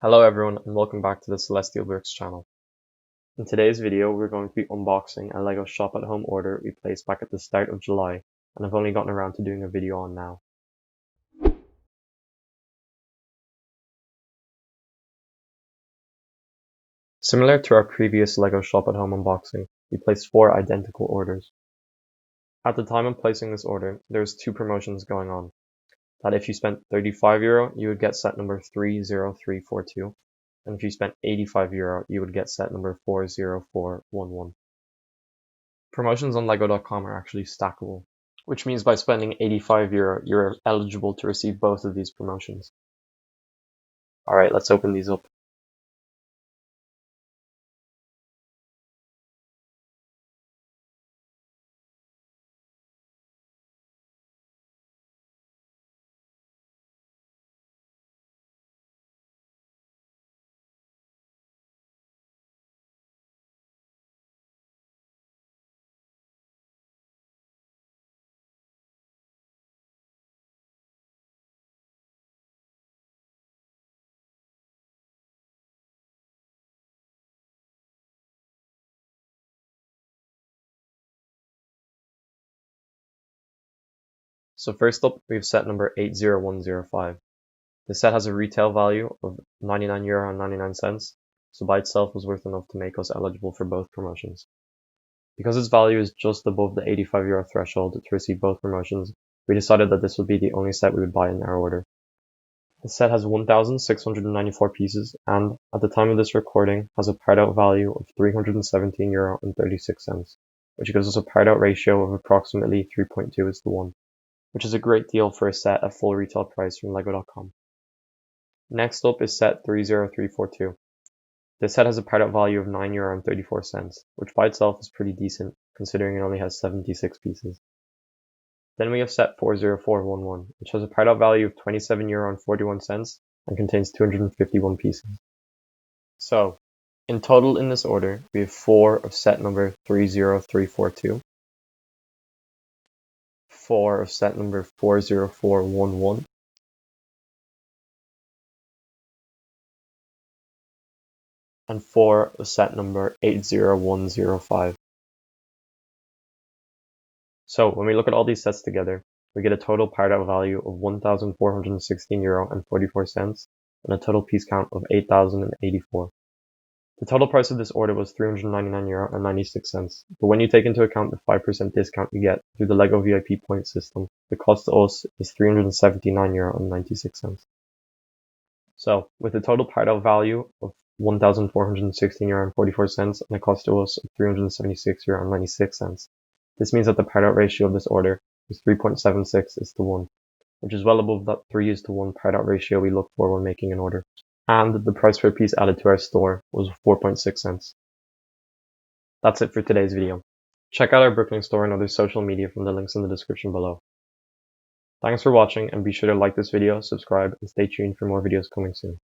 Hello everyone and welcome back to the Celestial Bricks channel. In today's video we're going to be unboxing a LEGO shop at home order we placed back at the start of July and I've only gotten around to doing a video on now. Similar to our previous LEGO shop at home unboxing, we placed 4 identical orders. At the time of placing this order, there was 2 promotions going on. That if you spent €35 you would get set number 30342. And if you spent €85, you would get set number 40411. Promotions on LEGO.com are actually stackable, which means by spending €85, you're eligible to receive both of these promotions. Alright, let's open these up. So first up, we have set number 80105. This set has a retail value of €99.99, so by itself was worth enough to make us eligible for both promotions. Because its value is just above the €85 threshold to receive both promotions, we decided that this would be the only set we would buy in our order. The set has 1,694 pieces and, at the time of this recording, has a part-out value of €317.36, which gives us a part-out ratio of approximately 3.2:1, which is a great deal for a set at full retail price from LEGO.com. Next up is set 30342. This set has a part-out value of €9.34, which by itself is pretty decent, considering it only has 76 pieces. Then we have set 40411, which has a part-out value of €27.41 and contains 251 pieces. So, in total in this order, we have 4 of set number 30342, 4 of set number 40411, and 4 of set number 80105. So when we look at all these sets together, we get a total part-out value of €1,416.44 and a total piece count of 8,084. The total price of this order was €399.96, but when you take into account the 5% discount you get through the LEGO VIP point system, the cost to us is €379.96. So, with a total part-out value of €1,416.44 and a cost to us of €376.96, this means that the part-out ratio of this order is 3.76:1, which is well above that 3:1 part-out ratio we look for when making an order. And the price per piece added to our store was 4.6 cents. That's it for today's video. Check out our Bricklink Store and other social media from the links in the description below. Thanks for watching and be sure to like this video, subscribe, and stay tuned for more videos coming soon.